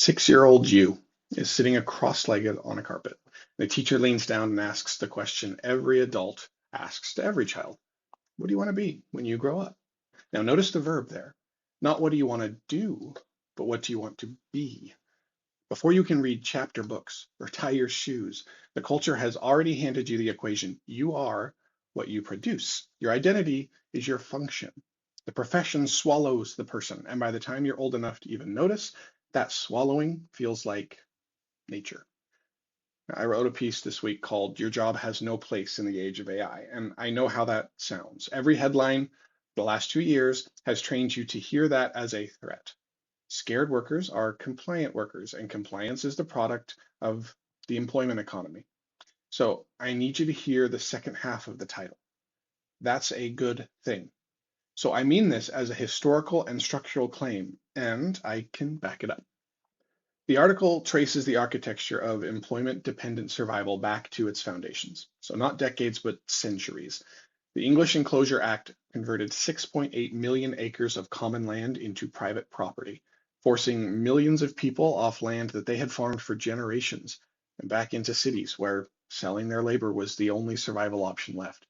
6-year-old you is sitting cross-legged on a carpet. The teacher leans down and asks the question every adult asks to every child. What do you want to be when you grow up? Now notice the verb there. Not what do you want to do, but what do you want to be? Before you can read chapter books or tie your shoes, the culture has already handed you the equation. You are what you produce. Your identity is your function. The profession swallows the person, and by the time you're old enough to even notice, that swallowing feels like nature. I wrote a piece this week called Your Job Has No Place in the Age of AI, and I know how that sounds. Every headline the last 2 years has trained you to hear that as a threat. Scared workers are compliant workers, and compliance is the product of the employment economy. So I need you to hear the second half of the title. That's a good thing. So I mean this as a historical and structural claim, and I can back it up. The article traces the architecture of employment-dependent survival back to its foundations. So not decades, but centuries. The English Enclosure Act converted 6.8 million acres of common land into private property, forcing millions of people off land that they had farmed for generations and back into cities where selling their labor was the only survival option left.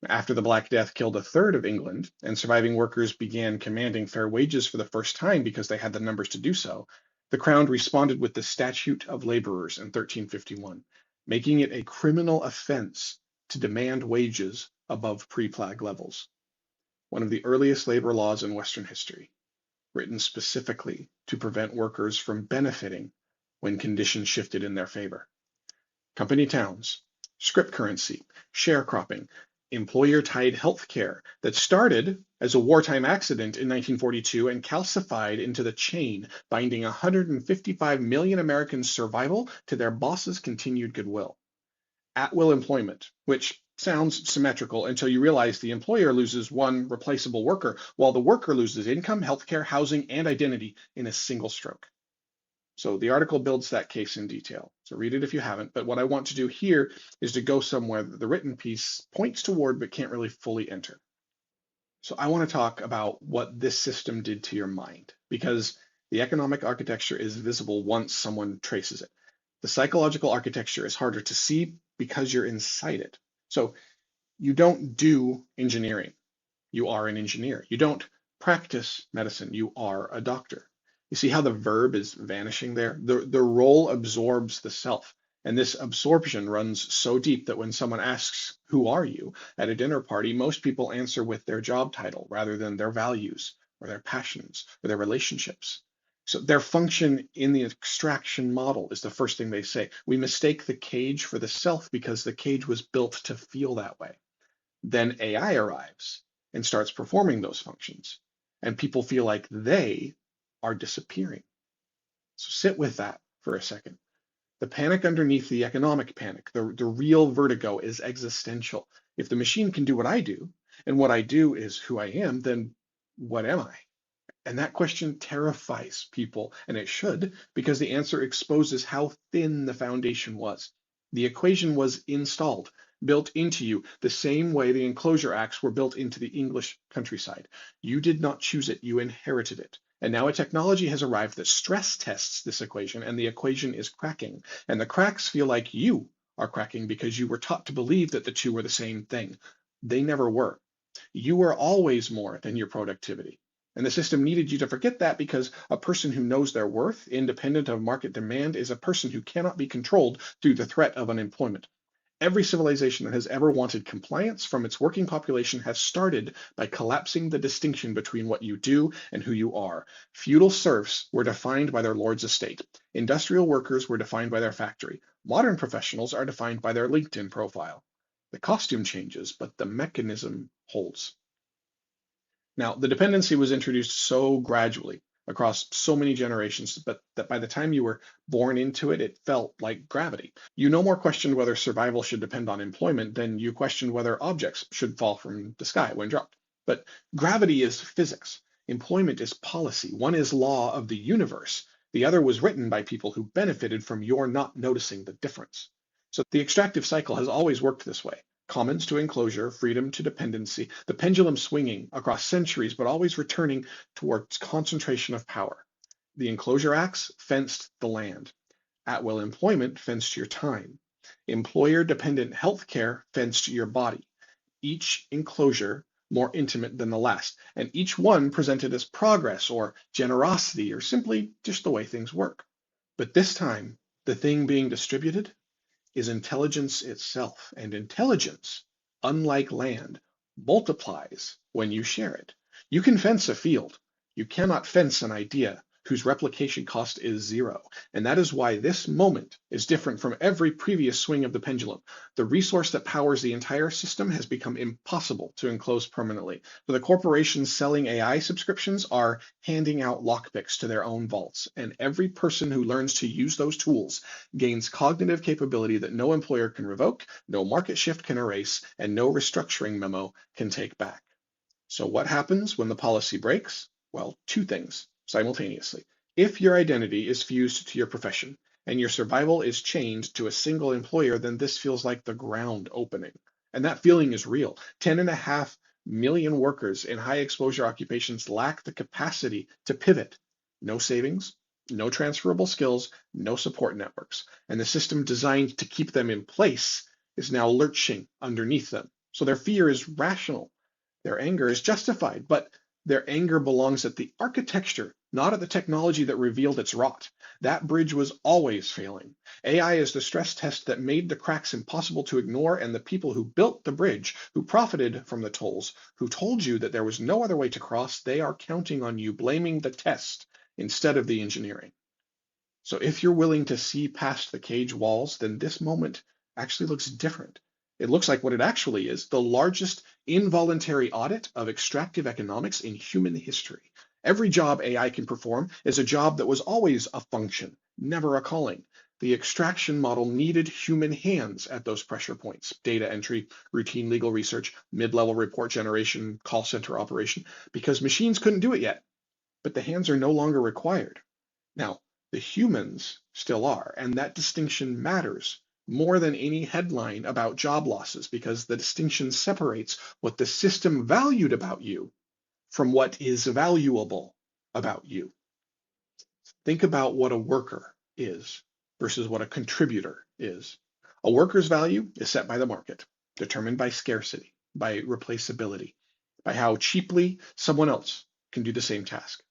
After the Black Death killed a third of England and surviving workers began commanding fair wages for the first time because they had the numbers to do so, the Crown responded with the Statute of Laborers in 1351, making it a criminal offense to demand wages above pre-plague levels. One of the earliest labor laws in Western history, written specifically to prevent workers from benefiting when conditions shifted in their favor. Company towns, scrip currency, sharecropping, employer-tied health care that started as a wartime accident in 1942 and calcified into the chain, binding 155 million Americans' survival to their boss' continued goodwill. At-will employment, which sounds symmetrical until you realize the employer loses one replaceable worker, while the worker loses income, healthcare, housing, and identity in a single stroke. So the article builds that case in detail. So read it if you haven't. But what I want to do here is to go somewhere that the written piece points toward but can't really fully enter. So I want to talk about what this system did to your mind, because the economic architecture is visible once someone traces it. The psychological architecture is harder to see because you're inside it. So you don't do engineering. You are an engineer. You don't practice medicine. You are a doctor. You see how the verb is vanishing there? The role absorbs the self. And this absorption runs so deep that when someone asks, who are you, at a dinner party, most people answer with their job title rather than their values or their passions or their relationships. So their function in the extraction model is the first thing they say. We mistake the cage for the self because the cage was built to feel that way. Then AI arrives and starts performing those functions. And people feel like they are disappearing. So sit with that for a second. The panic underneath the economic panic, the real vertigo is existential. If the machine can do what I do, and what I do is who I am, then what am I? And that question terrifies people, and it should, because the answer exposes how thin the foundation was. The equation was installed, built into you, the same way the Enclosure Acts were built into the English countryside. You did not choose it, you inherited it. And now a technology has arrived that stress tests this equation, and the equation is cracking. And the cracks feel like you are cracking because you were taught to believe that the two were the same thing. They never were. You were always more than your productivity. And the system needed you to forget that because a person who knows their worth, independent of market demand, is a person who cannot be controlled through the threat of unemployment. Every civilization that has ever wanted compliance from its working population has started by collapsing the distinction between what you do and who you are. Feudal serfs were defined by their lord's estate. Industrial workers were defined by their factory. Modern professionals are defined by their LinkedIn profile. The costume changes, but the mechanism holds. Now, the dependency was introduced so gradually across so many generations, but that by the time you were born into it, it felt like gravity. You no more questioned whether survival should depend on employment than you questioned whether objects should fall from the sky when dropped. But gravity is physics. Employment is policy. One is law of the universe. The other was written by people who benefited from your not noticing the difference. So the extractive cycle has always worked this way. Commons to enclosure, freedom to dependency, the pendulum swinging across centuries, but always returning towards concentration of power. The Enclosure Acts fenced the land. At-will employment fenced your time. Employer-dependent healthcare fenced your body. Each enclosure more intimate than the last, and each one presented as progress or generosity or simply just the way things work. But this time, the thing being distributed is intelligence itself, and intelligence, unlike land, multiplies when you share it. You can fence a field. You cannot fence an idea whose replication cost is zero. And that is why this moment is different from every previous swing of the pendulum. The resource that powers the entire system has become impossible to enclose permanently. So the corporations selling AI subscriptions are handing out lockpicks to their own vaults. And every person who learns to use those tools gains cognitive capability that no employer can revoke, no market shift can erase, and no restructuring memo can take back. So what happens when the policy breaks? Well, two things simultaneously. If your identity is fused to your profession and your survival is chained to a single employer, then this feels like the ground opening. And that feeling is real. 10.5 million workers in high exposure occupations lack the capacity to pivot. No savings, no transferable skills, no support networks. And the system designed to keep them in place is now lurching underneath them. So their fear is rational. Their anger is justified, but their anger belongs at the architecture, not at the technology that revealed its rot. That bridge was always failing. AI is the stress test that made the cracks impossible to ignore, and the people who built the bridge, who profited from the tolls, who told you that there was no other way to cross, they are counting on you blaming the test instead of the engineering. So if you're willing to see past the cage walls, then this moment actually looks different. It looks like what it actually is, the largest involuntary audit of extractive economics in human history. Every job AI can perform is a job that was always a function, never a calling. The extraction model needed human hands at those pressure points, data entry, routine legal research, mid-level report generation, call center operation, because machines couldn't do it yet. But the hands are no longer required. Now, the humans still are, and that distinction matters more than any headline about job losses because the distinction separates what the system valued about you from what is valuable about you. Think about what a worker is versus what a contributor is. A worker's value is set by the market, determined by scarcity, by replaceability, by how cheaply someone else can do the same task.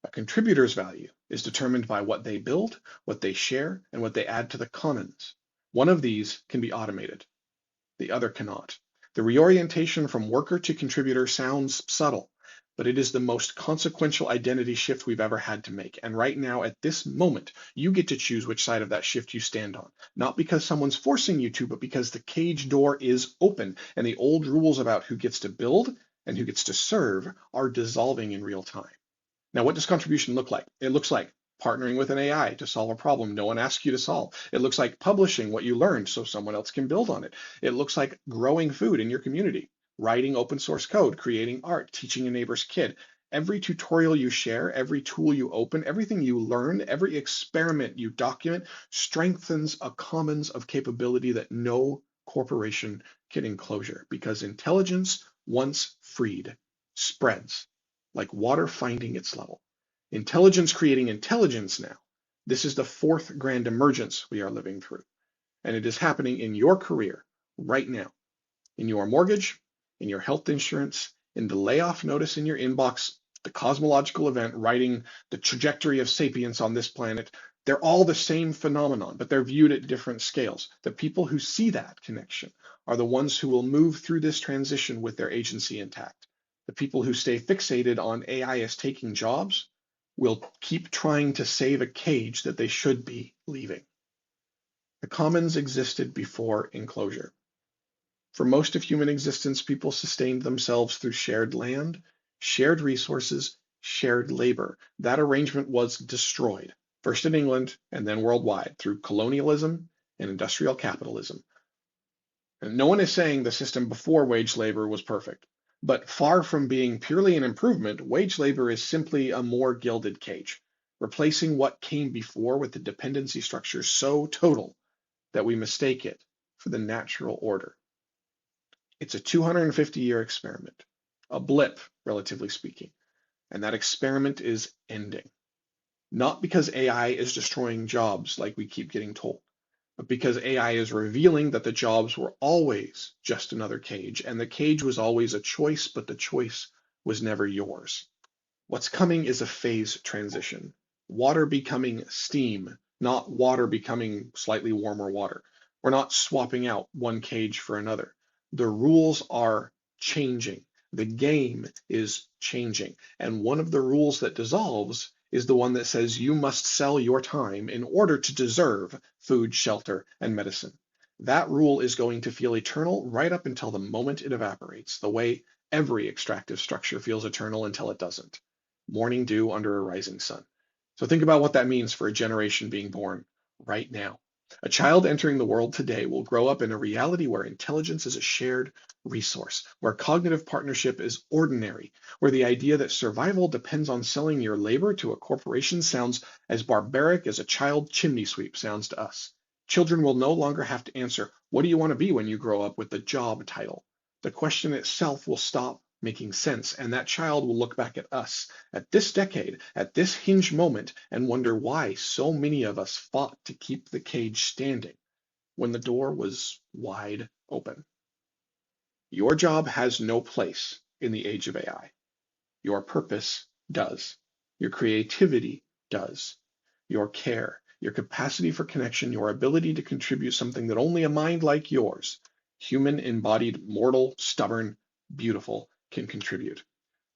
A contributor's value is determined by what they build, what they share, and what they add to the commons. One of these can be automated. The other cannot. The reorientation from worker to contributor sounds subtle, but it is the most consequential identity shift we've ever had to make. And right now, at this moment, you get to choose which side of that shift you stand on. Not because someone's forcing you to, but because the cage door is open and the old rules about who gets to build and who gets to serve are dissolving in real time. Now, what does contribution look like? It looks like partnering with an AI to solve a problem no one asked you to solve. It looks like publishing what you learned so someone else can build on it. It looks like growing food in your community, writing open source code, creating art, teaching a neighbor's kid. Every tutorial you share, every tool you open, everything you learn, every experiment you document strengthens a commons of capability that no corporation can enclosure because intelligence, once freed, spreads like water finding its level. Intelligence creating intelligence now. This is the fourth grand emergence we are living through. And it is happening in your career right now, in your mortgage, in your health insurance, in the layoff notice in your inbox, the cosmological event writing the trajectory of sapience on this planet. They're all the same phenomenon, but they're viewed at different scales. The people who see that connection are the ones who will move through this transition with their agency intact. The people who stay fixated on AI as taking jobs will keep trying to save a cage that they should be leaving. The commons existed before enclosure. For most of human existence, people sustained themselves through shared land, shared resources, shared labor. That arrangement was destroyed, first in England and then worldwide through colonialism and industrial capitalism. And no one is saying the system before wage labor was perfect. But far from being purely an improvement, wage labor is simply a more gilded cage, replacing what came before with the dependency structure so total that we mistake it for the natural order. It's a 250-year experiment, a blip, relatively speaking, and that experiment is ending. Not because AI is destroying jobs like we keep getting told, but because AI is revealing that the jobs were always just another cage, and the cage was always a choice, but the choice was never yours. What's coming is a phase transition. Water becoming steam, not water becoming slightly warmer water. We're not swapping out one cage for another. The rules are changing. The game is changing. And one of the rules that dissolves is the one that says you must sell your time in order to deserve food, shelter, and medicine. That rule is going to feel eternal right up until the moment it evaporates, the way every extractive structure feels eternal until it doesn't. Morning dew under a rising sun. So think about what that means for a generation being born right now. A child entering the world today will grow up in a reality where intelligence is a shared resource, where cognitive partnership is ordinary, where the idea that survival depends on selling your labor to a corporation sounds as barbaric as a child chimney sweep sounds to us. Children will no longer have to answer, "What do you want to be when you grow up?" with the job title. The question itself will stop making sense, and that child will look back at us, at this decade, at this hinge moment, and wonder why so many of us fought to keep the cage standing when the door was wide open. Your job has no place in the age of AI. Your purpose does. Your creativity does. Your care, your capacity for connection, your ability to contribute something that only a mind like yours, human, embodied, mortal, stubborn, beautiful, can contribute.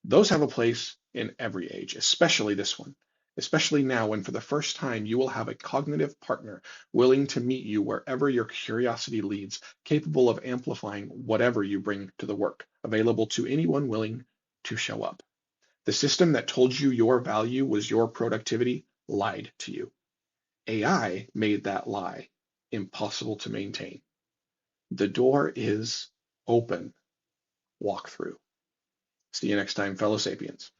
Those have a place in every age, especially this one, especially now when for the first time you will have a cognitive partner willing to meet you wherever your curiosity leads, capable of amplifying whatever you bring to the work, available to anyone willing to show up. The system that told you your value was your productivity lied to you. AI made that lie impossible to maintain. The door is open. Walk through. See you next time, fellow sapiens.